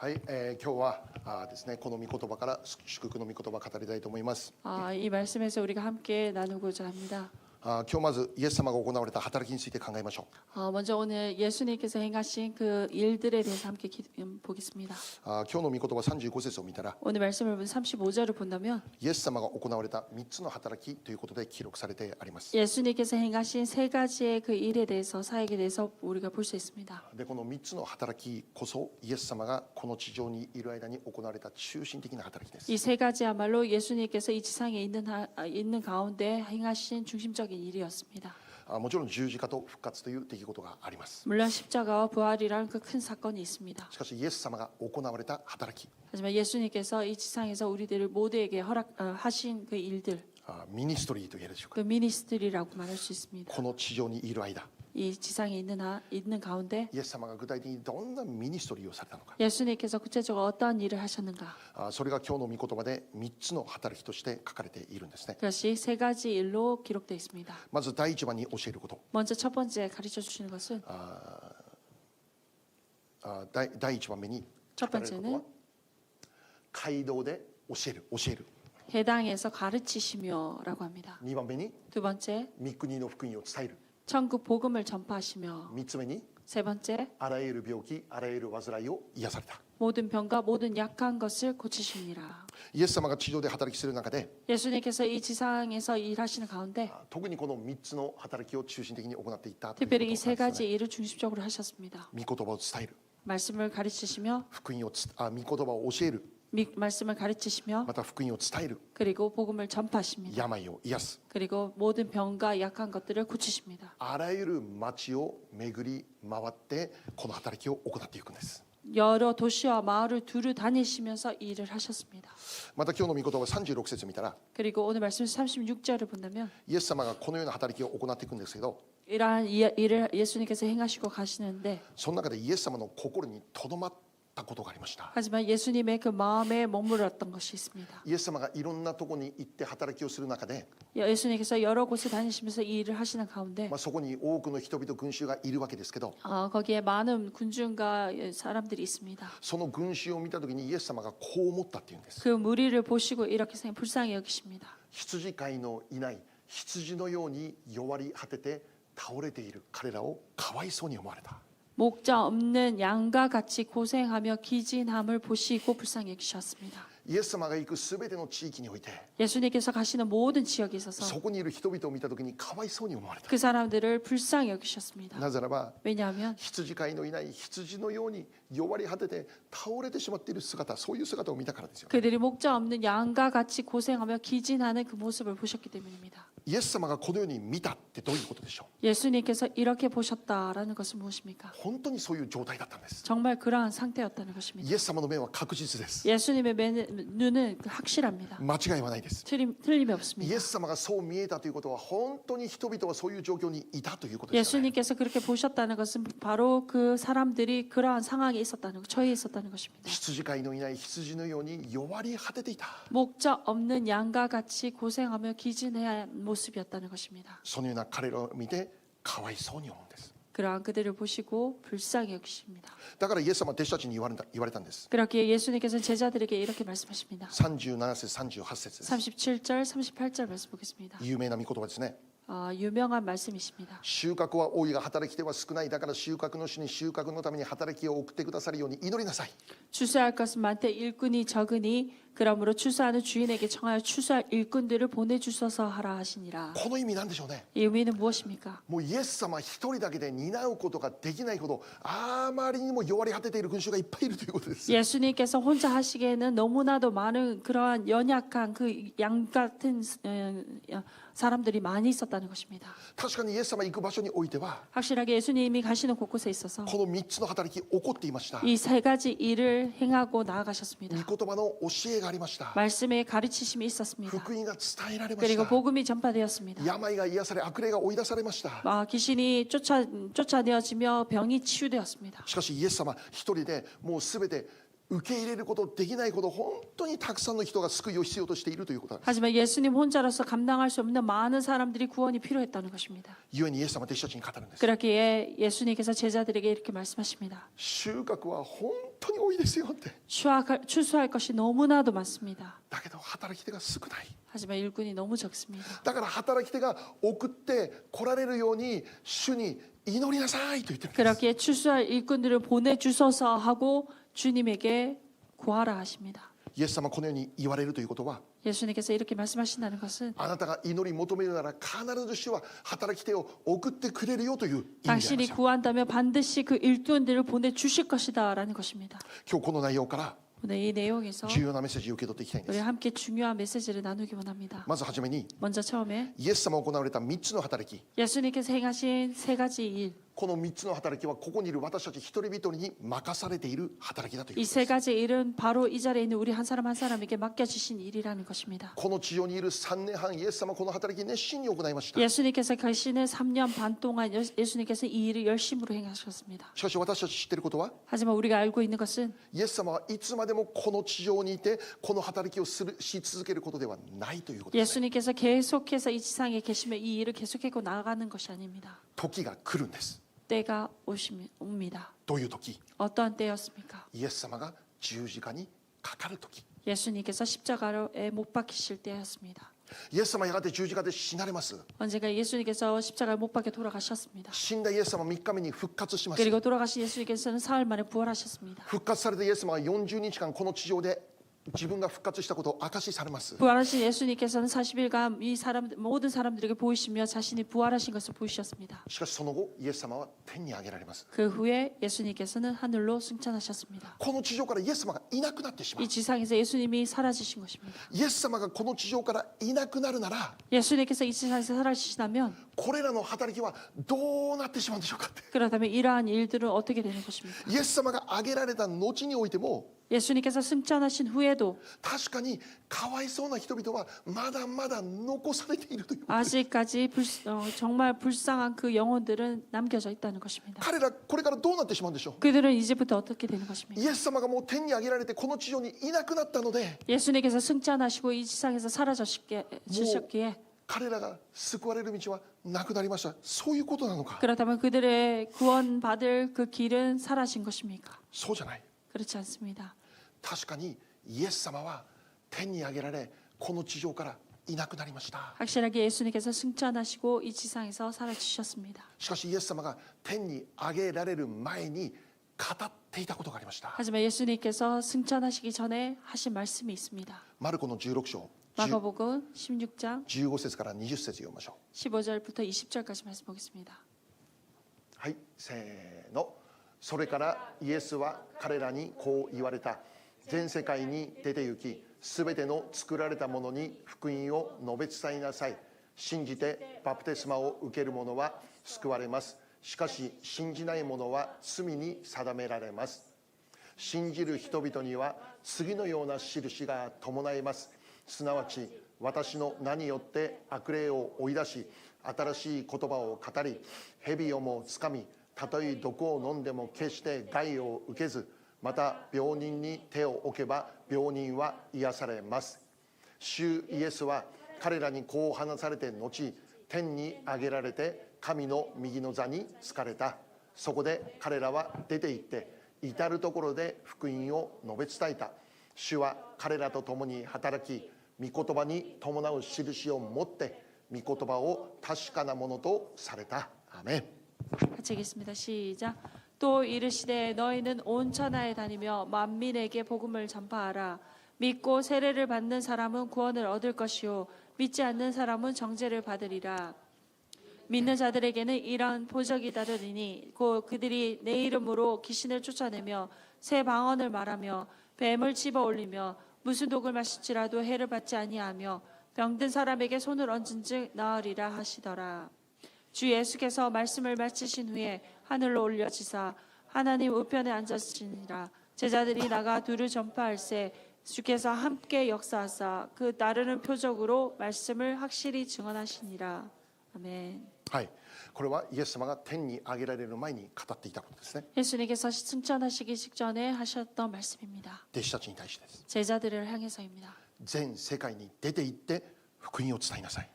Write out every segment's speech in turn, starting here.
はい、今日はですね、この御言葉から祝福の御言葉を語りたいと思います。 이 말씀에서 우리가 함께 나누고자 합니다. 今日まずイエス様が行われた働きについて考えましょ 먼저 오늘 예수님께서 행하신 그 일들에 대해서 함께 보겠습니다. う。今日の御言葉35節を見たら、 오늘 말씀을 본 35절을 본다면 イエス様が行われた3つの働きということで記録されてあります。 예수님께서 행하신 세 가지의 그 일에 대해서 사역에 대해서 우리가 볼 수 있습니다. でこの3つの働きこそイエス様がこの地上にいる間に行われた中心的な働きです。 이 세 가지야말로 예수님께서 이 지상에 있는 가운데 행하신 중심적인 일이었습니다. もちろん十字架と復活という出来事があります。 물론 십자가와 부활이라는 그 큰 사건이 있습니다. しかしイエス様が行われた働き、 하지만 예수님께서 이 지상에서 우리들을 모두에게 하신 그 일들, ミニストリーと言えるでしょうか。 그 미니스트리라고 말할 수 있습니다. この地上にいる間、 이 지상에 있는 가운데 イエス様が具体的にどんなミニストリーをされたのか、 예수님께서 구체적으로 어떠한 일을 하셨는가, それが今日の御言葉で3つの働きとして書かれているんですね。 그것이 세 가지 일로 기록되어 있습니다. まず第一番に教えること、 먼저 첫 번째 가르쳐 주시는 것은 第一番目に첫 語られることは 번째는 街道で教える。 해당에서 가르치시며라고 합니다. 2番目に 두 번째, 御国の福音を伝える。 천국 복음을 전파하시며, 3つ目に 세 번째, あらゆる病気、あらゆる患いを癒された。 모든 병과 모든 약한 것을 고치십니다. イエス様が地上で働きする中で、 예수님께서 이 지상에서 일하시는 가운데 特にこの3つの働きを中心的に行っていったということ 특별히 なん 이 です 세 ね。 가지 일을 중심적으로 하셨습니다. 御言葉を伝える、 말씀을 가르치시며, 福音を御言葉を教える、 말씀을 가르치시며, また福音を伝える、 그리고 복음을 전파하십니다. 病を癒す、 그리고 모든 병과 약한 것들을 고치십니다. あらゆる町を巡り回ってこの働きを行っていくんです。 여러 도시와 마을을 두루 다니시면서 일을 하셨습니다. また今日の御言葉36節見たら、 그리고 오늘 말씀 36절을 본다면 イエス様がこのような働きを行っていくんですけど、 이러한 일을 예수님께서 행하시고 가시는데, その中でイエス様の心にとどまったことがありました。 하지만 예수님의 그 마음에 머물렀던 것이 있습니다. イエス様がいろんなところに行って働きをする中で、 예수님께서 여러 곳에 다니시면서 이 일을 하시는 가운데 そこに多くの人々群衆がいるわけですけど、 거기에 많은 군중과 사람들이 있습니다. その群衆を見た時にイエス様がこう思ったっていうんです。 그 무리를 보시고 이렇게 불쌍히 여기십니다. 羊飼いのいない羊のように弱り果てて倒れている彼らをかわいそうに思われた。 목자 없는 양과 같이 고생하며 기진함을 보시고 불쌍히 여기셨습니다. イエス様が行くすべての地域において、 예수님께서 가시는 모든 지역에 そ 있어서 こにいる人々を見た時にかわいそうに思われた。 그 사람들을 불쌍히 여기셨습니다. なぜならば 왜냐하면 羊飼いのいない羊のように弱り果てて倒れてしまっている姿、そういう姿を見たからですよ。 그들이 목자 없는 양과 같이 고생하며 기진하는 그 모습을 보셨기 때문입니다. イエス様がこのように見たってどういうことでしょう。 예수님께서 이렇게 보셨다라는 것은 무엇입니까? 本当にそういう状態だったんです。 정말 그러한 상태였다는 것입니다. イエス様の目は確実です。 예수님의 눈은 확실합니다. 間違いはないです。 틀림이 イ 없습니다. エス様がそう見えたということは本当に人々はそういう状況にいたということですよね。 예수님께서 그렇게 보셨다는 것은 바로 그 사람들이 그러한 상황에 있었다는 것, 처해 있었다는 것입니다. 羊飼いのいない羊のように弱り果てていた。 목자 없는 양과 같이 고생하며 기진해야 한 모습이었다는 것입니다. そのような彼らを見てかわいそうに思うんです。 그러한 그들을 보시고 불쌍히 여기십니다. だからイエス様は弟子たちに言われたんです。 그렇기에 예수님께서는 제자들에게 이렇게 말씀하십니다. 37節38節です。 37절, 38절 말씀 보겠습니다. 有名な御言葉ですね。 유명한 말씀이십니다. 収穫は多いが働き手は少ない。だから収穫の主に収穫のために働きを送ってくださるように祈りなさい。 추수할 것은 많되 일꾼이 적으니 그러므로 추수하는 주인에게 청하여 추수할 일꾼들을 보내주소서 하라 하시니라. この意味なんでしょうね。 이 의미는 무엇입니까? もうイエス様一人だけで担うことができないほどあまりにも弱り果てている群衆がいっぱいいるということです。 예수님께서 혼자 하시기에는 너무나도 많은 그러한 연약한 그 양 같은 사람들이 많이 있었다는 것입니다. 確かにイエス様行く場所においては 확실하게 예수님이 가시는 곳곳에 있어서 この3つの働き起こっていました。 이 세 가지 일을 행하고 나아가셨습니다. 御言葉の教えがありました。 말씀의 가르치심이 있었습니다. 福音が伝えられま 그리고 した。 복음이 전파되었습니다. 病が癒され悪霊が追い出されました。 귀신이 쫓아내어지며 병이 치유되었습니다. しかしイエス様一人でもうすべて受け入れることできないほど本当にたくさんの人が救いを必要としているということなんです。 하지만 예수님 혼자로서 감당할 수 없는 많은 사람들이 구원이 필요했다는 것입니다. 故にイエス様は弟子たちに語るんです。 그렇기에 예수님께서 제자들에게 이렇게 말씀하십니다. 収穫は本当に多いですよって。 추수할 것이 너무나도 많습니다. だけど働き手が少ない。 하지만 일꾼이 너무 적습니다. だから働き手が送って来られるように主に祈りなさいと言ってるんです。 그렇기에 추수할 일꾼들을 보내주소서 하고 주님에게 구하라 하십니다. イエス様このように言われるということは、 예수님께서 이렇게 말씀하신다는 것은 あなたが祈り求めるなら必ず主は働き手を送ってくれるよという意味であり 당신이 ますよ。 구한다면 반드시 그 일꾼들을 보내주실 것이다 라는 것입니다. 今日この内容から 오늘 이 내용에서 重要なメッセージを受け取っていきたいんで 우리 す。 함께 중요한 메시지를 나누기 원합니다. まずはじめに 먼저 처음에 イエス様が行われた3つの働き、 예수님께서 행하신 세 가지 일, この3つの働きはここにいる私たち一人一人に任されている働きだというこ 이 と 세 です。 가지 일은 바로 이 자리에 있는 우리 한 사람 한 사람에게 맡겨주신 일이라는 것입니다. この地上にいる3年半、イエス様はこの働き熱心に行いました。 예수님께서 계시는 3년 반 동안 예수님께서 이 일을 열심으로 행하셨습니다. しかし私たち知っていることは、 하지만 우리가 알고 있는 것은 イエス様はいつまでもこの地上にいてこの働きをし続けることではないということです。 예수님께서 계속해서 이 지상에 계시며 이 일을 계속하고 나아가는 것이 아닙니다. 時が来るんです。 때가 옵니다. どういう時？ 어떤 때였습니까? イエス様が十字架にかかる時。 예수님께서 십자가에 못 박히실 때였습니다. イエス様やがて十字架で死なれます。 언젠가 예수님께서 십자가에 못 박혀 돌아가셨습니다. 死んだイエス様は3日目に復活します。 그리고 돌아가신 예수님께서는 사흘 만에 부활하셨습니다. 復活されたイエス様は40日間この地上で自分が復活したことを証しされます。 부활하신 예수님께서는 40일간 모든 사람들에게 보이시며 자신이 부활하신 것을 보이셨습니다. しかしその後イエス様は天に上げられます。 그 후에 예수님께서는 하늘로 승천하셨습니다. この地上からイエス様がいなくなってしまう。 이 지상에서 예수님이 사라지신 것입니다. イエス様がこの地上からいなくなるなら 예수님께서 이 지상에서 사라지시다면 これらの働きはどうなってしまうんでしょうかって。 그렇다면 이러한 일들은 어떻게 되는 것입니까? イエス様が挙げられた後においても 예수님께서 승천하신 후에도 確かにかわいそうな人々はまだまだ残されているという。 아직까지 정말 불쌍한 그 영혼들은 남겨져 있다는 것입니다. 彼らこれからどうなってしまうんでしょう。 그들은 이제부터 어떻게 되는 것입니까? イエス様がもう天に上げられてこの地上にいなくなったので 예수님께서 승천하시고 이 지상에서 사라지셨기에 彼らが救われる道はなくなりました。そういうことなのか。 그렇다면 그들의 구원받을 그 길은 사라진 것입니까? そうじゃない。 그렇지 않습니다. 確かにイエス様は天に上げられこの地上からいなくなりました。 확실하게 예수님께서 승천하시고 이 지상에서 사라지셨습니다. しかしイエス様が天に上げられる前に語っていたことがありました。 하지만 예수님께서 승천하시기 전에 하신 말씀이 있습니다. マルコの16章 마가복음 16장 15節から20節読みましょう。 15절부터 20절까지 말씀 보겠습니다. はい、せーの。それからイエスは彼らにこう言われた。全世界に出て行き、すべての作られたものに福音を述べ伝えなさい。信じてバプテスマを受ける者は救われます。しかし信じない者は罪に定められます。信じる人々には次のような印が伴います。すなわち私の名によって悪霊を追い出し、新しい言葉を語り、蛇をもつかみ、たとえ毒を飲んでも決して害を受けず、また病人に手を置けば病人は癒されます。主イエスは彼らにこう話されて後、天に上げられて神の右の座に就かれた。そこで彼らは出て行って至るところで福音を述べ伝えた。主は彼らと共に働き、御言葉に伴う印を持って御言葉を確かなものとされた。アメン。 같이 읽겠습니다. 시작. 또 이르시되 너희는 온 천하에 다니며 만민에게 복음을 전파하라. 믿고 세례를 받는 사람은 구원을 얻을 것이요 믿지 않는 사람은 정죄를 받으리라. 믿는 자들에게는 이런 표적이 따르리니 곧 그들이 내 이름으로 귀신을 쫓아내며 새 방언을 말하며 뱀을 집어 올리며 무슨 독을 마실지라도 해를 받지 아니하며 병든 사람에게 손을 얹은즉 나으리라 하시더라. 주 예수께서 말씀을 마치신 후에 하늘로 올려지사 하나님 우편에 앉으시니라. 제자들이 나가 두루 전파할세 주께서 함께 역사하사 그 따르는 표적으로 말씀을 확실히 증언하시니라. 아멘. はい、これはイエス様が天に上げられる前に語っていたことですね。 예수님께서 승천하시기 직전에 하셨던 말씀입니다. 弟子たちに対してです。 제자들을 향해서입니다. 全世界に出て行って福音を伝えなさい。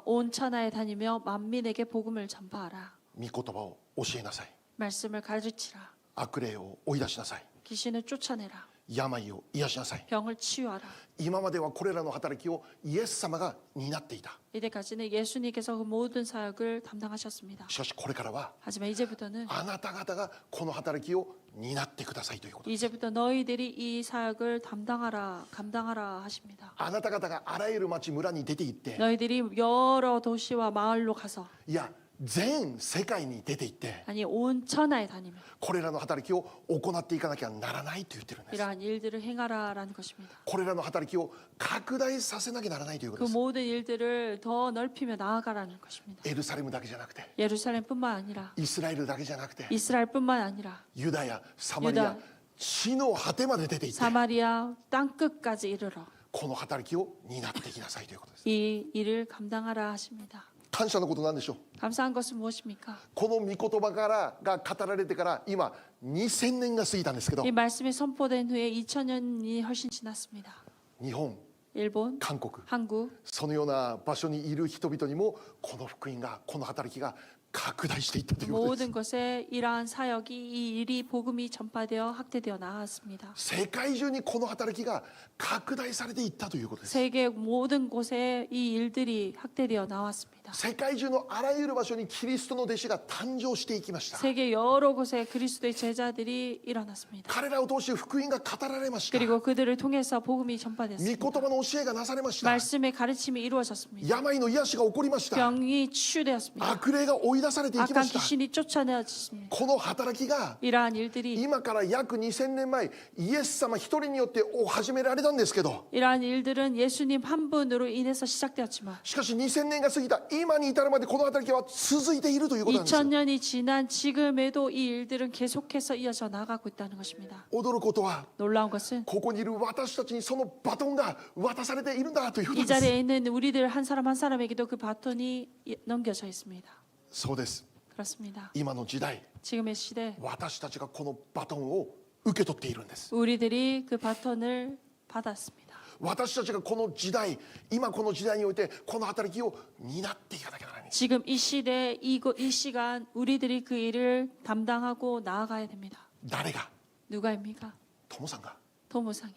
온 천하에 다니며 만민에게 복음을 전파하라. 御言葉を教えなさい。 말씀을 가르치라. 悪霊を追い出しなさい。 귀신을 쫓아내라. 病を癒しなさい。 병을 치유하라. 今まではこれらの働きをイエス様が担っていた。 이때까지는 예수님께서 그 모든 사역을 담당하셨습니다. しかしこれからは 하지만 이제부터는 あなた方がこの働きを担ってくださいということです。 이제부터 너희들이 이 사역을 감당하라 하십니다. あなた方があらゆる町村に出て行って、 너희들이 여러 도시와 마을로 가서 いや全世界に出て行って 아니 온 천하에 다니며 これらの働きを行っていかなきゃならないと言ってるんです。 이러한 일들을 행하라라는 것입니다. これらの働きを拡大させなきゃならないということ 그 です。 모든 일들을 더 넓히며 나아가라는 것입니다. エルサレムだけじゃなくて、 예루살렘뿐만 아니라 イスラエルだけじゃなくて、 이스라엘뿐만 아니라 ユダヤ、サマリアユダ、地の果てまで出て行って、 사마리아 땅끝까지 이르러 この働きを担っていきなさいということです。 이 일을 감당하라 하십니다. 感謝のことなんでしょう。 감사한 것은 무엇입니까? この御言葉からが語られてから今2000年が過ぎたんですけど、 이 말씀이 선포된 후에 2000년이 훨씬 지났습니다. 日本、 일본, 韓国、 한국 そのような場所にいる人々にもこの福音が、この働きが拡大していったということです。 모든 곳에 이러한 사역이 이 일이 복음이 전파되어 확대되어 나았습니다. 世界中にこの働きが拡大されていったということです。 세계 모든 곳에 이 일들이 확대되어 나왔습니다. 世界中のあらゆる場所にキリストの弟子が誕生していきました。 세계 여러 곳에 그리스도의 제자들이 일어났습니다. 彼らを通して福音が語られました。 그리고 그들을 통해서 복음이 御 전파됐습니다. 言葉の教えがなされました。 말씀의 가르침이 이루어졌습니다. 病の癒しが起こりました。 병이 치유되었습니다. 悪霊が追い出されていきま 악한 した。 귀신이 쫓아내었습니다. この働きが 이러한 일들이 今から約2000年前イエス様一人によって始められたんですけど、 이러한 일들은 예수님 한 분으로 인해서 시작되었지만 しかし2000年が過ぎた今に至るまでこの働きは続いているということなんです。 2000년이 지난 지금에도 이 일들은 계속해서 이어져 나가고 있다는 것입니다. 驚くことは 놀라운 것은 ここにいる私たちにそのバトンが渡されているんだということ 이 です。 자리에 있는 우리들 한 사람 한 사람에게도 그 바톤이 넘겨져 있습니다. そうです。 그렇습니다. 今の時代 지금의 시대 私たちがこのバトンを受け取っているんです。 우리들이 그 바톤을 받았습니다. 私たちがこの時代、今この時代においてこの働きを担っていかなきゃならない。 지금 이 시대 이 시간 우리들이 그 일을 담당하고 나아가야 됩니다. 誰が、 누가입니까? トモさんが、 도무상이.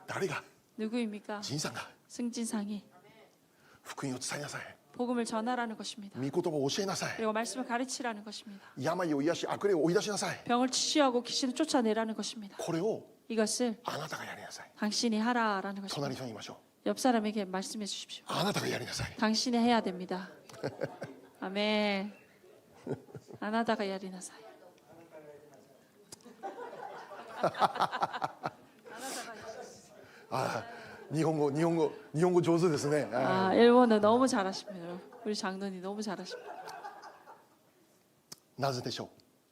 誰が、 누구입니까? ジンさんが 승진상이. 福音を伝えなさい。 복음을 전하라는 것입니다. 御言葉を教えなさい。 그리고 말씀을 가르치라는 것입니다. 病を癒し悪霊を追い出しなさい。 병을 치유하고 귀신을 쫓아내라는 것입니다. これを 이것을 あなたがやりなさい。 당신이 하라라는 隣 것입니다. と言いましょう。 옆 사람에게 말씀해 주십시오. あなたがやりなさい。 당신이 해야 됩니다. 아멘. 아나다가 야리나사이. あ、日本語上手ですね。 아, 일본어 너무 잘하십니다. 우리 장로님 너무 잘하십니다. なぜでしょ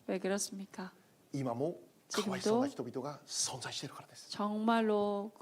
왜 그렇습니까? う。今もかわいそうな人々が存在しているからです。 정말로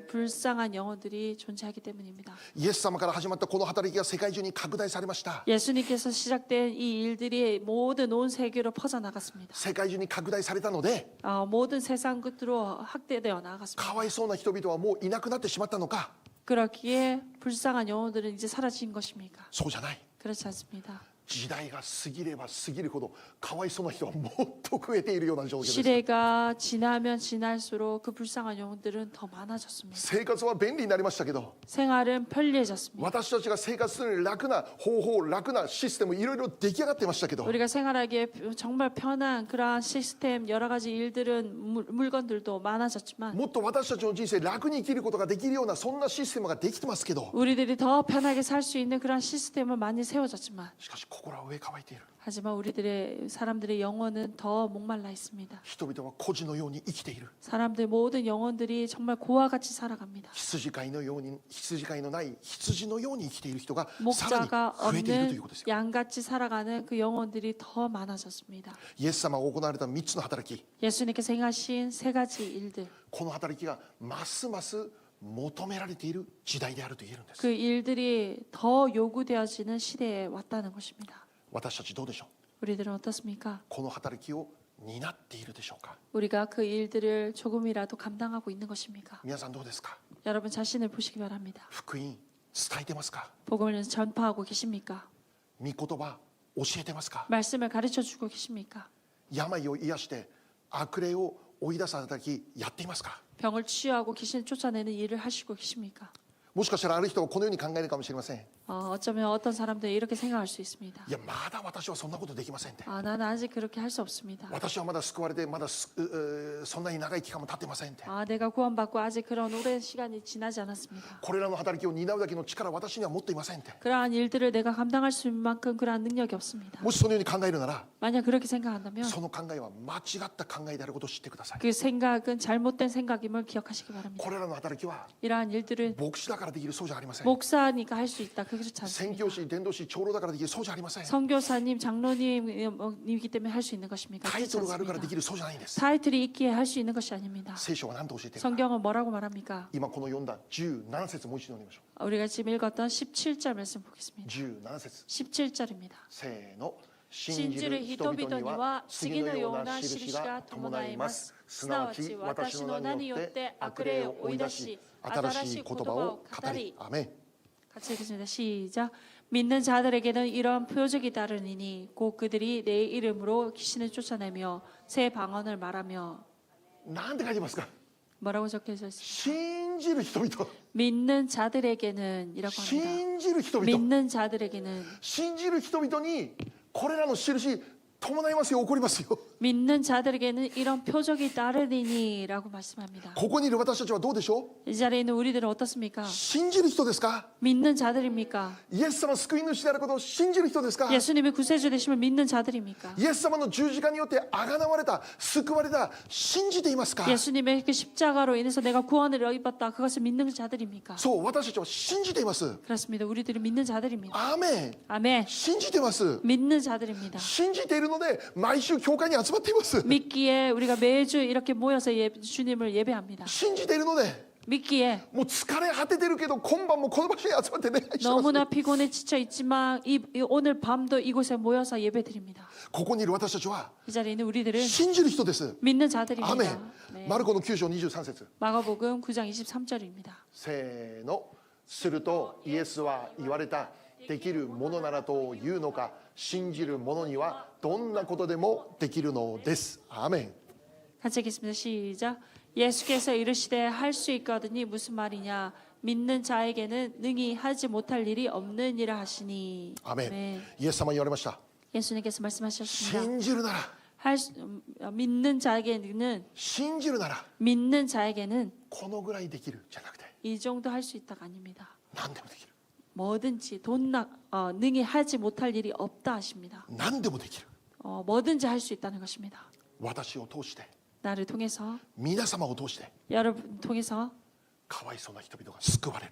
불쌍한 영혼들이 존재하기 때문입니다. イエス様から始まったこの働きが世界中に拡大されました。 예수님께서 시작된 이 일들이 모든 온 세계로 퍼져나갔습니다. 世界中に拡大されたので、 모든 세상 끝으로 확대되어 나갔습니다. かわいそうな人々はもういなくなってしまったのか。 그렇기에 불쌍한 영혼들은 이제 사라진 것입니까? そうじゃない。 그렇지 않습니다. 時代が過ぎれば過ぎるほどかわいそうな人はもっと増えているような状況です。 시대가 지나면 지날수록 그 불쌍한 영혼들은 더 많아졌습니다. 生活は便利になりましたけど、 생활은 편리해졌습니다. 私たちが生活する楽な方法、楽なシステムいろいろ出来上がってましたけど、 우리가 생활하기에 정말 편한 그러한 시스템 여러 가지 일들은 물건들도 많아졌지만 もっと私たちの人生楽に生きることができるようなそんなシステムができてますけど、 우리들이 더 편하게 살 수 있는 그러한 시스템은 많이 세워졌지만 しかし心は上乾いている。 하지만 우리들의 사람들의 영혼은 더 목말라 있습니다. 人々は孤児のように生きている。 사람들 모든 영혼들이 정말 고와 같이 살아갑니다. 羊飼いのように、羊飼いのない羊のように生きている人がさらに 목자가 増えているという 없는 ことですよ。 양같이 살아가는 그 영혼들이 더 많아졌습니다. イエス様が行われた3つの働き、 예수님께서 행하신 세 가지 일들 この働きがますます求められている時代であると言えるんです。 그 일들이 더 요구되어지는 시대에 왔다는 것입니다. 私たちどうでしょう。 우리들은 어떻습니까? この働きを担っているでしょうか。 우리가 그 일들을 조금이라도 감당하고 있는 것입니까? 皆さんどうですか。 여러분 자신을 보시기 바랍니다. 福音伝えてますか。 복음을 전파하고 계십니까? 御言葉教えてますか。 말씀을 가르쳐 주고 계십니까? 病を癒して悪霊を追い出す働きやっていますか。 병을 치유하고 귀신을 쫓아내는 일을 하시고 계십니까? もしかしたらある人はこのように考えるかもしれません。 어쩌면 어떤 사람들이 이렇게 생각할 수 있습니다. いやまだ私はそんなことできませんって。 나는 아직 그렇게 할 수 없습니다. 私はまだ救われてまだそんなに長い期間も経ってませんって。 내가 구원받고 아직 그런 오랜 시간이 지나지 않았습니다. これらの働きを担うだけの力は私には持っていませんって。 그러한 일들을 내가 감당할 수 있는 만큼 그러한 능력이 없습니다. もしそのように考えるなら 만약 그렇게 생각한다면 その考えは間違った考えであることを知ってください。 그 생각은 잘못된 생각임을 기억하시기 바랍니다. これらの働きは 이러한 일들을 牧師だからできるそうじゃありません。 목사니까 할 수 있다. 그렇지 宣 않습니다. 教師、伝道師、長老だからできるそうじゃありません。 선교사님, 장로님이기 때문에 할 수 있는 것입니까? タイ 그렇지 トルがあるからで 않습니다. きるそうじゃないんです。 타이틀이 있기에 할 수 있는 것이 아닙니다. 聖書は何と教えているか。 성경은 뭐라고 말합니까? 今この読んだ17節もう一度読みましょ 우리가 지금 읽었던 17절 말씀 보겠습니다. う。17節 17절입니다. せーの。 信じる人々には次のような印が伴います。すなわち私の名によって悪霊を追い出し、新しい言葉を語り。 아멘. 같이 읽겠습니다. 시작. 믿는 자들에게는 이러한 표적이 따르니니 곧 그들이 내 이름으로 귀신을 쫓아내며 새 방언을 말하며. なんて書いてますか。 뭐라고 적혀져 있습니까? 信じる人々。 믿는 자들에게는 이라고 합니다. 信じる人々。 믿는 자들에게는 信じる人々にこれらの印伴いますよ、起こりますよ。 믿는 자들에게는 이런 표적이 따르리니라고 말씀합니다. ここにいる私たちはどうでしょ 이 자리에 있는 우리들은 어떻습니까? う。信じる人ですか。 믿는 자들입니까? イエス様救い主であることを信じる人ですか。 예수님이 구세주 되심을 믿는 자들입니까? イエス様の十字架によって贖われた、救われた、信じていますか。 예수님의 그 십자가로 인해서 내가 구원을 입었다. 그것을 믿는 자들입니까? そう、私たちは信じています。 그렇습니다. 우리들이 믿는 자들입니다. アーメン。 아멘. 信じてます。 믿는 자들입니다. 信じているので毎週教会に集まっています。 믿기에 우리가 매주 이렇게 모여서 주님을 예배합니다. 信じているので 믿기에 もう疲れ果ててるけど今晩もこの場所に集まってね。 너무나 피곤해 지쳐 있지만 오늘 밤도 이곳에 모여서 예배드립니다. ここにいる私たちは 이 자리에 있는 우리들은 信じる人です。 믿는 アー 자들입니다. メン。 네. マルコの9章23節。 마가복음 9장 23절입니다. せーの。するとイエスは言われた。できるものならというのか、信じる者にはどんなことでもできるのです。アーメン。 같이 읽겠습니다. 시작. 예수께서 이르시되 할 수 있거든이 무슨 말이냐? 믿는 자에게는 능히 하지 못할 일이 없느니라 하시니. アーメン。 네. イエス様言われました。 예수님께서 말씀하셨습니다. 信じるなら、 믿는 자에게는 信じるなら 믿는 자에게는 このぐらいできるじゃなくて、 이 정도 할 수 있다가 아닙니다. 何でもできる。 뭐든지 능히 하지 못할 일이 없다 하십니다. 何でもできる。 뭐든지 할 수 있다는 것입니다. 私を通して、 나를 통해서 皆様を通して、 여러분 통해서 かわいそうな人々が救われる。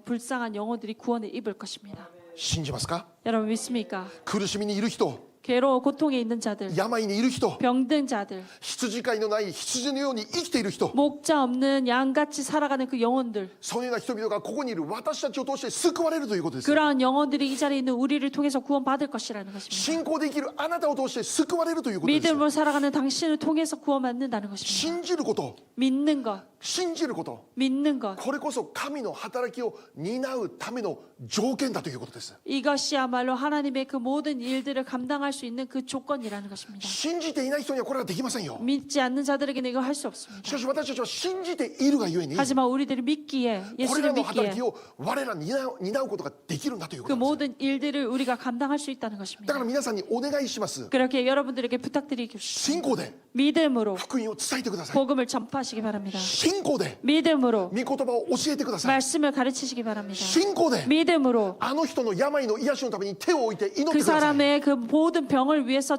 불쌍한 영혼들이 구원을 입을 것입니다. 信じますか。 여러분 믿습니까? 苦しみにいる人、 괴로워 고통에 있는 자들, 病にいる人、 병든 자들, 羊飼いのない羊のように生きている人、 목자 없는 양같이 살아가는 그 영혼들, そういうような人々がここにいる私たちを通して救われるということです。 그러한 영혼들이 이 자리에 있는 우리를 통해서 구원받을 것이라는 것입니다. 信仰で生きるあなたを通して救われるということです。 믿음으로 살아가는 당신을 통해서 구원받는다는 것입니다. 信じること、 믿는 것, 信じること、 믿는 것, これこそ神の働きを担うための条件だということです。 이것이야말로 하나님의 그 모든 일들을 감당할 수 있는 그 조건이라는 것입니다. 信じていない人にはこれはできませんよ。 믿지 않는 자들에게는 이거 할 수 し 없습니다. かし私たちは信じているがゆえに、 하지만 우리들이 믿기에, これら 예수를 の働 믿기에 きを我ら担うことができるんだというこ 그 となんです。 모든 일들을 우리가 감당할 수 있다는 だ 것입니다. から皆さんにお願いします。 그렇게 여러분들에게 부탁드리겠습니다. 信仰で 믿음으로 福音を伝えてください。 복음을 전파하시기 바랍니다. 信仰で 믿음으로 御言葉を教えてください。 말씀을 가르치시기 바랍니다. 信仰で 믿음으로 あの人の病の癒しのために手を置いて祈って 그 ください。 사람의 그 모든 모든 병을 위해서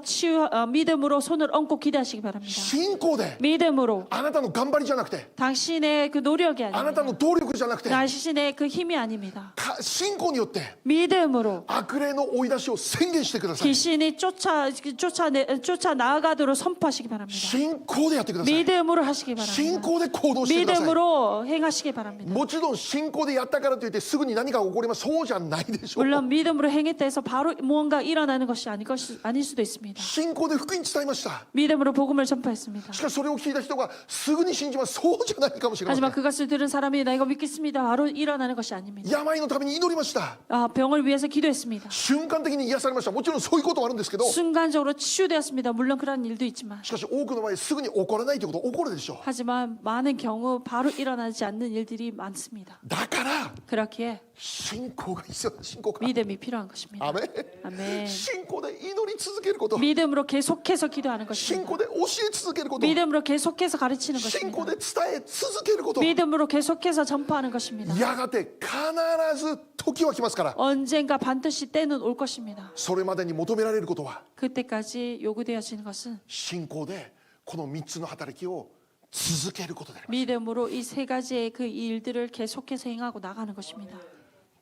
믿음으로 손을 얹고 기도하시기 바랍니다. 信仰で 믿음으로 あなたの頑張りじゃなくて 당신의 그 노력이 あなた 아닙니다. の動力じゃなくて 당신의 그 힘이 아닙니다. 信仰によって 믿음으로 悪霊の追い出しを宣言してください。 귀신이 쫓아 나아가도록 선포하시기 바랍니다. 信仰でやってください。 믿음으로 하시기 信 바랍니다. 仰で行動してください。 믿음으로 행하시기 바랍니다. もちろん信仰でやったからといってすぐに何かが起こります。そうじゃないでしょう。 물론 믿음으로 행했다 해서 바로 무언가 일어나는 것이 아닐 수도 있습니다. 信仰で福音伝えました。 믿음으로 복음을 전파했습니다. しかしそれを聞いた人がすぐに信じます。そうじゃないかもしれませ 하지만 ん。 그것을 들은 사람이 나 이거 믿겠습니다. 바로 일어나는 것이 아닙니다. 病のために祈りました。 병을 위해서 기도했습니다. 瞬間的に癒されました。もちろんそういうことはあるんですけど、 순간적으로 치유되었습니다. 물론 그런 일도 있지만 しかし多くの場合すぐに起こらないということ起こるでしょう。 하지만 많은 경우 바로 일어나지 않는 일들이 많습니다. だから 그렇기에 信仰が必要だ。信仰が。 믿음이 필요한 것입니다. アメン。 아멘. 信仰で祈り続けること。 믿음으로 계속해서 기도하는 信 것입니다. 仰で教え続けること。 믿음으로 계속해서 가르치는 信仰 것입니다. で伝え続けること。 믿음으로 계속해서 전파하는 것입니다. やがて必ず時は来ますから、 언젠가 반드시 때는 올 것입니다. それまでに求められることは 그때까지 요구되어지는 것은 信仰でこの3つの働きを続けることであります。 믿음으로 이 세 가지의 그 일들을 계속해서 행하고 나가는 것입니다.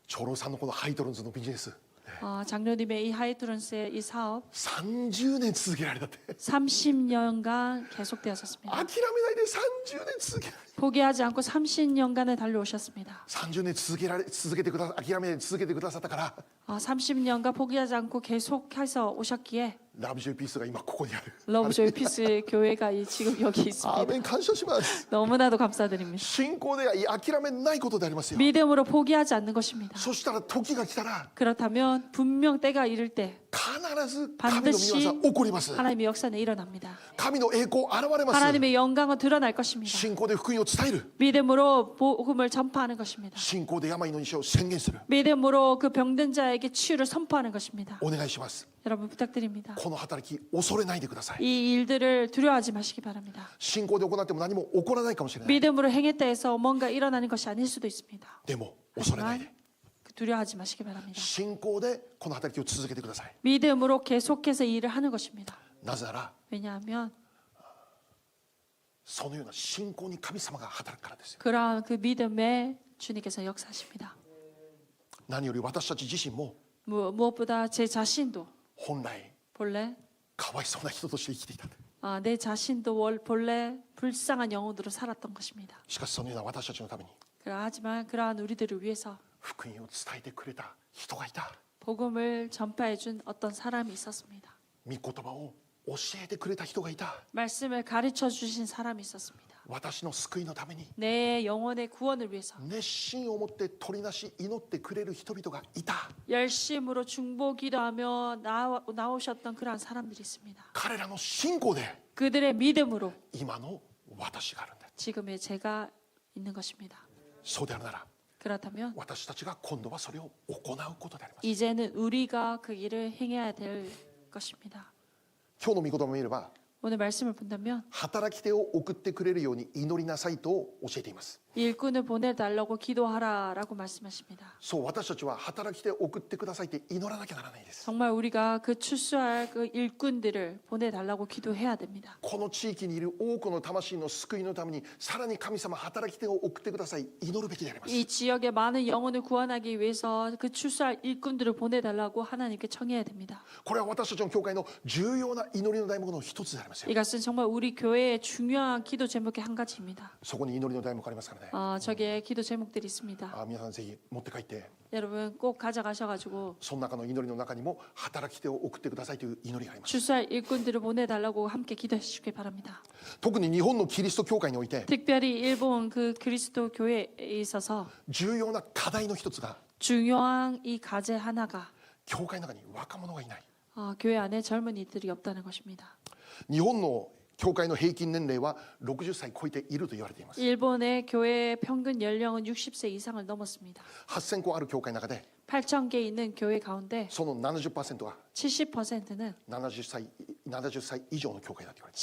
長老さんのこのハイドロンズのビジネス 장로님의 이 하이트런스의 이 사업 30年続けられたって。 30년간 계속되었습니다. 諦めないで30年続けられた。 포기하지 않고 30년간을 달려오셨습니다. 30年続けてくだ諦めないで続けてくださったから 30년간 포기하지 않고 계속해서 오셨기에 ラブジョイピースが今ここにある。 러브 조이 피스 교회가 지금 여기 アー 있습니다. メン感謝します。 너무나도 감사드립니다. 信仰で諦めないことでありますよ。 믿음으로 포기하지 않는 것입니다. そしたら時が来たら 그렇다면 분명 때가 이를 때 必ず神の御業起こります。 하나님의 역사는 일어납니다. 神の栄光現れます。 하나님의 영광은 드러날 것입니다. 信仰で福音を伝える。 믿음으로 복음을 전파하는 것입니다. 信仰で病の西を宣言する。 믿음으로 그 병든 자에게 치유를 선포하는 것입니다. お願いします。 여러분 부탁드립니다. この働き恐れないでください。 이 일들을 두려워하지 마시기 바랍니다. 信仰で行っても何も起こらないかもしれない。 믿음으로 행했다 해서 뭔가 일어나는 것이 아닐 수도 있습니다. でも恐れない 하지만 で。 두려워하지 마시기 바랍니다. 信仰でこの働きを続けてください。 믿음으로 계속해서 일을 하는 것입니다. なぜなら 왜냐하면 そのような信仰に神様が働くからですよ。 그러한 그 믿음에 주님께서 역사하십니다. 何より私たち自身も 무엇보다 제 자신도 本来 본래 かわいそうな人として生きていた。 내 자신도 본래 불쌍한 영혼으로 살았던 것입니다. しかしそのような私たちのために 하지만 그러한 우리들을 위해서 福音を伝えてくれた人がいた。 복음을 전파해 준 어떤 사람이 있었습니다. 御言葉を教えてくれた人がいた。 말씀을 가르쳐 주신 사람이 있었습니다. 私の救いのために 내 영혼의 구원을 위해서 熱心を持って取りなし祈ってくれる人々がいた。 열심으로 중보 기도하며 나오셨던 그러한 사람들이 있습니다. 彼らの信仰で 그들의 믿음으로 今の私があるんだ。 지금의 제가 있는 것입니다. そうであるなら 그렇다면 私たちが今度はそれを行うことであります。 이제는 우리가 그 일을 행해야 될 것입니다. 今日の御言葉を見れば 오늘 말씀을 본다면 働き手を送ってくれるように祈りなさいと教えています。 일꾼을 보내달라고 기도하라라고 말씀하십니다. そう私たちは働き手を送ってくださいって祈らなきゃならないです。 정말 우리가 그 출소할 그 일꾼들을 보내달라고 기도해야 됩니다. この地域にいる多くの魂の救いのためにさらに神様働き手を送ってください祈るべきであります。 이 지역의 많은 영혼을 구원하기 위해서 그 출소할 일꾼들을 보내달라고 하나님께 청해야 됩니다. これは私たちの教会の重要な祈りの題目の一つでありますよ。 이것은 정말 우리 교회의 중요한 기도 제목의 한 가지입니다. そこに祈りの題目ありますからね。 저기에 기도 제목들이 있습니다. 皆さんぜひ持って帰って 여러분 꼭 가져가셔가지고 その中の祈りの中にも働き手を送ってくださいという祈りがあります。 출소할 일꾼들을 보내달라고 함께 기도해 주시기 바랍니다. 特に日本のキリスト教会において 특별히 일본 그 그리스도 교회에 있어서 重要な課題の一つが 중요한 이 과제 하나가 教会の中に若者がいない。 교회 안에 젊은이들이 없다는 것입니다. 日本の教会の平均年齢は60歳超えていると言われています。 일본의 교회 평균 연령은 60세 이상을 넘었습니다. 8000個ある教会の中で 8,000개 있는 교회 가운데 その 70% が 70%는 70歳以上の教会だと言われて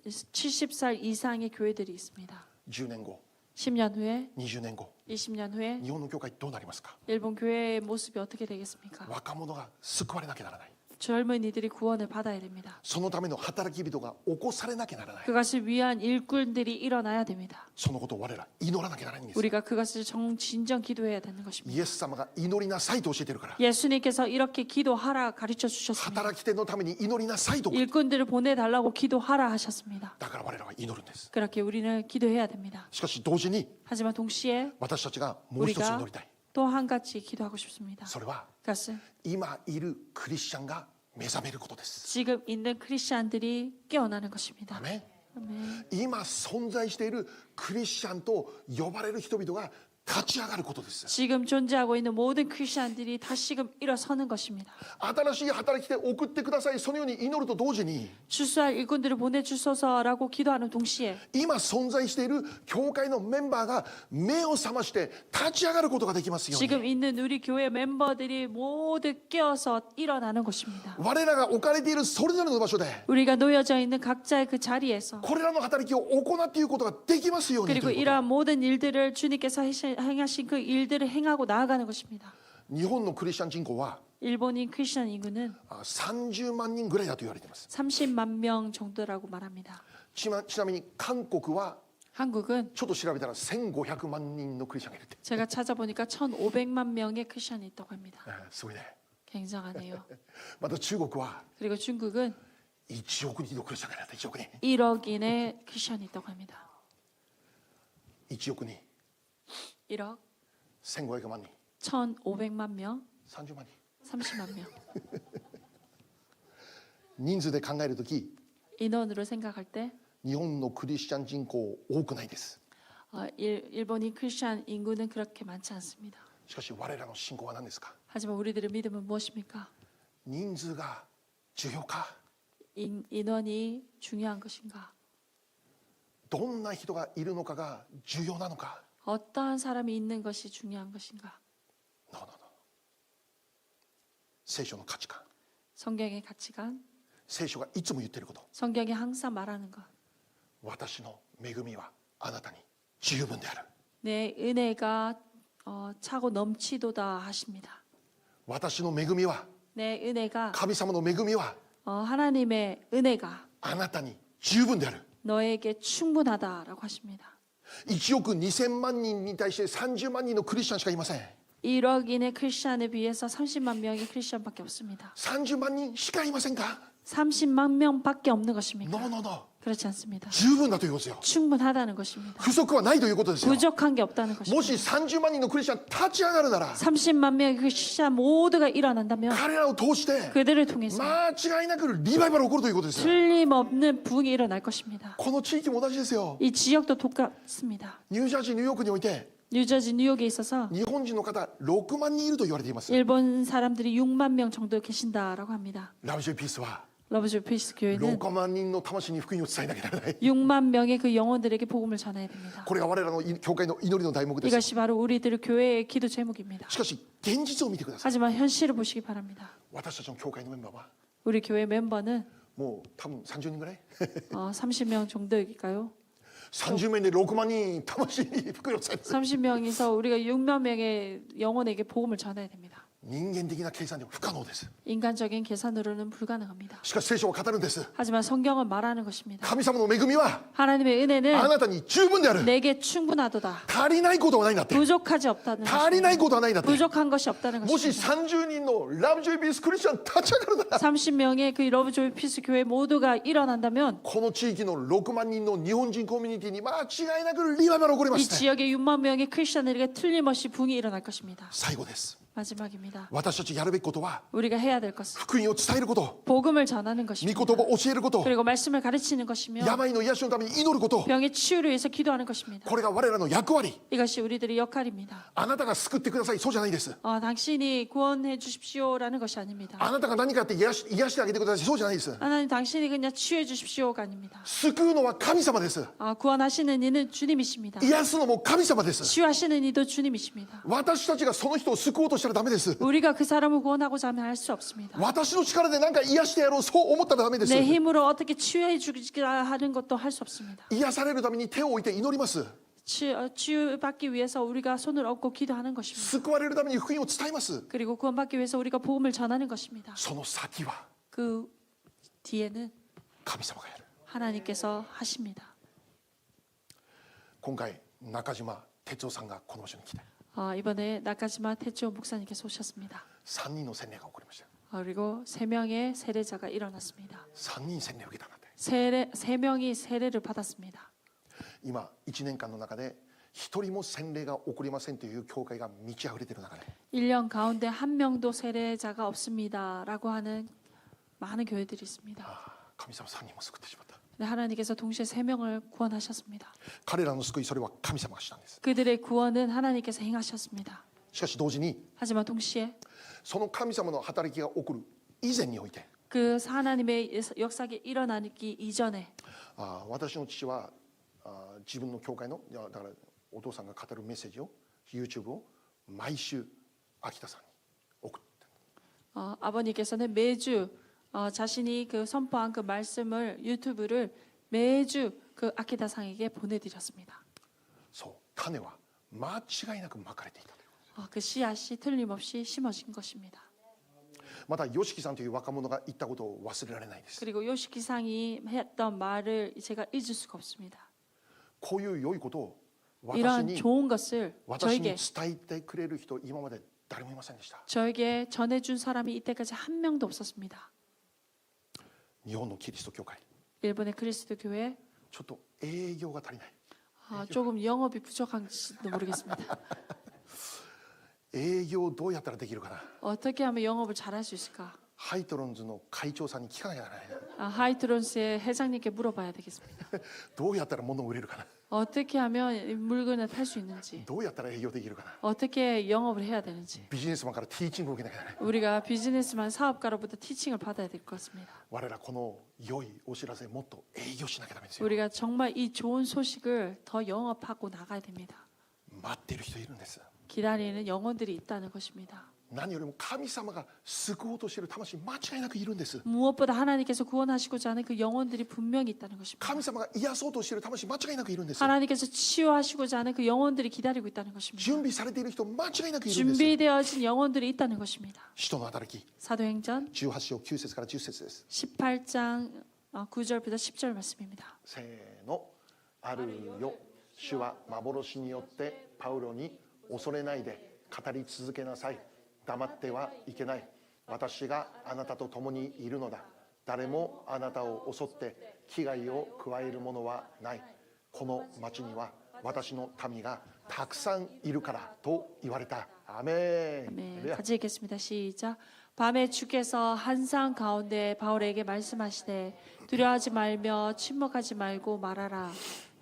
70살 이상의 교회들이 있습니다. 10年後 10년 후에 20年後 20년 후에 日本の教会どうなりますか。 일본 교회의 모습이 어떻게 되겠습니까? 若者が救われなきゃならない。 젊은이들이 구원을 받아야 됩니다. そのための働き人が起こされなきゃならない。 그것을 위한 일꾼들이 일어나야 됩니다. そのことを我ら祈らなきゃならないんです。 우리가 그것을 진정 기도해야 되는 것입니다. イエス様が祈りなさいと教えてるから。 예수님께서 이렇게 기도하라 가르쳐 주셨습니다. 働き手のために祈りなさいと。 일꾼들을 보내달라고 기도하라 하셨습니다. だから我らは祈るんです。 그렇게 우리는 기도해야 됩니다. しかし同時に 하지만 동시에 私たちがもう一つ祈りたい。 또 한 가지 기도하고 싶습니다. それは 그것은 今いるクリスチャンが目覚めることです。 지금 있는 크리스찬들이 깨어나는 것입니다. アメン。 아멘. 今存在しているクリスチャンと呼ばれる人々が立ち上がることです。 지금 존재하고 있는 모든 크리스찬들이 다시금 일어서는 것입니다. 新しい働き手を送ってください。そのように祈ると同時に 출소할 일꾼들을 보내주소서라고 기도하는 동시에 今存在している教会のメンバーが目を覚まして立ち上がることができますように。 지금 있는 우리 교회 멤버들이 모두 깨어서 일어나는 것입니다. 我らが置かれているそれぞれの場所で 우리가 놓여져 있는 각자의 그 자리에서 これらの働きを行っていくことができますようにと 그리고 いうこ 이러한 모든 일들을 주님께서 행하신 그 일들을 행하고 나아가는 것입니다. と。日本のクリスチャン人口は 일본인 크리스천 인구는 30万人ぐらいだと言われています。 30만 명 정도라고 말합니다. ちなみに韓国は 한국은 ちょっと調べたら1500万人のクリスチャンがいるって。 제가 찾아보니까 1,500만 명의 크리스천이 있다고 합니다. すごいね。 굉장하네요. また中国は 그리고 중국은 1億人のクリスチャンがいるって。1億人。 1억인의 크리스천이 있다고 합니다. 1億人。 1억 1500万人。 1,500만 명, 30万人。 30만 명. 人数で考えるとき 인원으로 생각할 때 日本のクリスチャン人口多くないです。 일본인 크리스천 인구는 그렇게 많지 않습니다. しかし我らの信仰は何ですか。 하지만 우리들의 믿음은 무엇입니까? 人数が重要か。 인원이 중요한 것인가? どんな人がいるのかが重要なのか。 어떠한 사람이 있는 것이 중요한 것인가? No, no, no. 聖書の価値観。 성경의 가치관, 聖書がいつも言っていること。 성경이 항상 말하는 것. 私の恵みはあなたに十分である。 내 은혜가 차고 넘치도다 하십니다. 私の恵みは 내 은혜가 神様の恵みは 하나님의 은혜가 あなたに十分である。 너에게 충분하다라고 하십니다. 1億2000万人に対して30万人のクリスチャンしかいません。 1억인의 크리스천에 비해서 30만 명의 크리스천밖에 없습니다. 30万人しかいませんか。 30만 명밖에 없는 것입니까? No, no, no. 그렇지 않습니다. 十分だということですよ。 충분하다는 것입니다. 不足はないということですよ。 부족한 게 없다는 も 것입니다. し30万人のクリスチャン立ち上がるなら 30만 명의 크리스천 모두가 일어난다면 彼らを通して 그들을 통해서 間違いなくリバイバルが起こるということですよ。 틀림없는 부흥이 일어날 것입니다. この地域も同じですよ。 이 지역도 똑같습니다. ニュージャージーニューヨークにおいて 뉴저지 뉴욕에 있어서 日本人の方6万人いると言われています。 일본 사람들이 6만 명 정도 계신다라고 합니다. ラブジョイピースは 러브주 피스 교회는 6万人の魂に福音を伝えなきゃならない。 6만 명의 그 영혼들에게 복음을 전해야 됩니다. これが我らの教会の祈りの題目です。 이것이 바로 우리들 교회의 기도 제목입니다. しかし現実を見てください。 하지만 현실을 보시기 바랍니다. 私たちの教会のメンバーは 우리 교회 멤버는 もう多分30人ぐらい30명 정도일까요? 30名で6万人魂に福音を伝える。 30명이서 우리가 6만 명의 영혼에게 복음을 전해야 됩니다. 人間的な計算では不可能です。 인간적인 계산으로는 불가능합니다. しかし聖書は語るんです。 하지만 성경은 말하는 것입니다. 神様の恵みは 하나님의 은혜는 あなたに十分である。 내게 충분하도다. 足りないことはないんだって。 부족하지 없다는 足りない 것입니다. ことはないんだって。 부족한 것이 없다는 もし 것입니다. 30人のラブジョイピースクリスチャン立ち上がるなら 30명의 그 러브조이 피스 교회 모두가 일어난다면 この地域の6万人の日本人コミュニティに間違いなくリバイバルが起こりま 이 すね。 지역의 6만 명의 크리스천들에게 틀림없이 붕이 일어날 것입니다. 最後です。 마지막입니다. 私たちやるべきことは 우리가 해야 될 것은 福音を伝えること、 복음을 전하는 御 것입니다. 言葉を教えること、 그리고 말씀을 가르치는 것이며 病の癒しのために祈ること、 병의 치유를 위해서 기도하는 것입니다. これが我らの役割。 이것이 우리들의 역할입니다. あなたが救ってください、そうじゃないです。 당신이 구원해 주십시오라는 것이 아닙니다. あなたが何かやって癒してあげてください、そうじゃないです。 하나님 당신이 그냥 치유해 주십시오가 아닙니다. 救うのは神様です。 구원하시는 이는 주님이십니다. 癒すのも神様です。 치유하시는 이도 주님이십니다. 私たちがその人を救おうとしたらダメです。 우리가 그 사람을 구원하고자 하면 할 수 없습니다. 私の力で何か癒してやろう、そう思ったらダメです。 내 힘으로 어떻게 치유해 주기라 하는 것도 할 수 없습니다. 癒されるために手を置いて祈ります。 치유받기 위해서 우리가 손을 얹고 기도하는 것입니다. 救われるために福音を伝えます。 그리고 구원받기 위해서 우리가 복음을 전하는 것입니다. その先は 그 뒤에는 神様がやる。 하나님께서 하십니다. 今回中島哲夫さんがこの場所に来て 이번에 나카지마 태치오 목사님께서 오셨습니다. 3人の洗礼が起こりました。 그리고 3명의 세례자가 일어났습니다. 3人洗礼を受けたんだって。 3명이 세례를 받았습니다. 今1年間の中で一人も洗礼が起こりませんという教会が満ち溢れている中で 1년 가운데 한 명도 세례자가 없습니다라고 하는 많은 교회들이 있습니다. 神様3人も救ってしまった。 근데 하나님께서 동시에 3명을 구원하셨습니다. 彼らの救い、それは神様がしたんです。 그들의 구원은 하나님께서 행하셨습니다. しかし同時に 하지만 동시에 その神様の働きが起こる以前において 그 하나님의 역사가 일어나기 이전에 私の父は自分の教会のだからお父さんが語るメッセージを YouTube を毎週秋田さんに送って、 아버님께서는 매주 자신이 그 선포한 그 말씀을 유튜브를 매주 그 아키다상에게 보내드렸습니다. そう種は間違いなくまかれていたという。 그 씨앗이 틀림없이 심어진 것입니다. また吉木さんという若者が言ったことを忘れられないです。 그리고 요시키상이 했던 말을 제가 잊을 수가 없습니다. こういう良いことを私 이런 に 좋은 것을 私に 저에게 伝えてくれる人今まで誰もいませんでした。 저에게 전해준 사람이 이때까지 한 명도 없었습니다. 日本のキリスト教会 일본의 그리스도 교회 ちょっと営業が足りない。 조금 영업이 부족한지도 모르겠습니다. 営業どうやったらできるかな。 어떻게 하면 영업을 잘할 수 있을까? ハイトロンズの会長さんに聞かなきゃならない。 하이트론스의 회장님께 물어봐야 되겠습니다. どうやったら物を売れるかな。 어떻게 하면 물건을 팔 수 있는지, どうやったら営業できるかな。 어떻게 영업을 해야 되는지. ビジネスマンからティーチングを受けなきゃならない。 우리가 비즈니스만 사업가로부터 티칭을 받아야 될 것 같습니다. 我らこの良いお知らせもっと営業しなきゃダメですよ。 우리가 정말 이 좋은 소식을 더 영업하고 나가야 됩니다. 待っている人いるんです。 기다리는 영혼들이 있다는 것입니다. 何よりも神様が救おうとしている魂間違いなくいるんです。 무엇보다 하나님께서 구원하시고자 하는 그 영혼들이 분명히 있다는 것입니다. 神様が癒そうとしている魂間違いなくいるんです。 하나님께서 치유하시고자 하는 그 영혼들이 기다리고 있다는 것입니다. 準備されている人間違いなくいるんです。 준비되어진 영혼들이 있다는 것입니다. 使徒の働き 사도행전 18章9節から10節です。 18장 9절부터 10절 말씀입니다. せーの。あるよ、主は幻によってパウロに恐れないで語り続けなさい。黙ってはいけない。私があなたと共にいるのだ。誰もあなたを襲って危害を加えるものはない。この町には私の民がたくさんいるからと言われた。アメン。 네, 같이 읽겠습니다. 시작. 밤에 주께서 한상 가운데 바울에게 말씀하시되 두려워하지 말며 침묵하지 말고 말하라.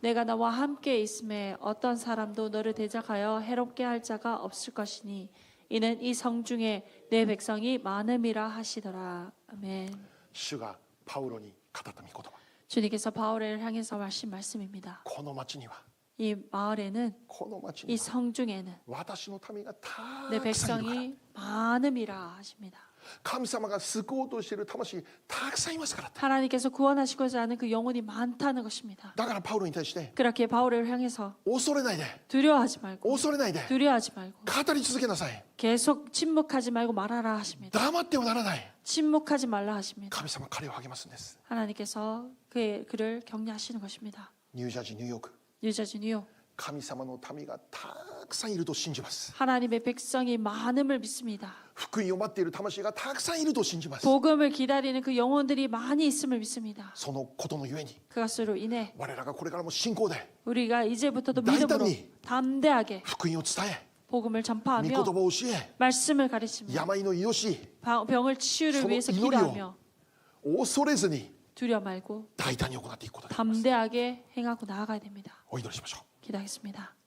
내가 너와 함께 있음에 어떤 사람도 너를 대적하여 해롭게 할 자가 없을 것이니 이는 이 성중에 내 백성이 많음이라 하시더라. 아멘. 主がパウロに語った御言葉。 주님께서 바울을 향해서 하신 말씀입니다. この町には、 이 마을에는 この町 이 には 성중에는 私の民がた 내 くさんいるから。 백성이 많음이라 하십니다. 神様が救おうとしている魂たくさんいますから。 하나님께서 구원하시고자 하는 그 영혼이 많다는 것입니다. だからパウロに対して 그렇게 바울을 향해서 恐れないで、 두려워하지 말고 恐れないで、 두려워하지 말고 語り続けなさい。 계속 침묵하지 말고 말하라 하십니다. 黙ってはならない。 침묵하지 말라 하십니다. 神様は彼を励ますんです。 하나님께서 그를 격려하시는 것입니다. ニュージャージー、ニューヨーク、 뉴저지 뉴욕 神様の民がたくさんいると信じます。 하나님의 백성이 많음을 믿습니다. 福音を待っている魂がたくさんいると信じます。 복음을 기다리는 그 영혼들이 많이 있음을 믿습니다. そのことのゆえに、 그것으로 인해 我らがこれからも信仰で 우리가 이제부터도 믿음으로 단단히 담대하게 福音を伝え、 복음을 御言 전파하며 葉を教え、 말씀을 가르치며 病の癒し、 병을 치유를 서로 위해서 이노리오. 기도하며 恐れずに 두려워 말고 大胆に行っていくことができます。 담대하게 행하고 나아가야 됩니다. お祈りしましょう。 기도하겠습니다.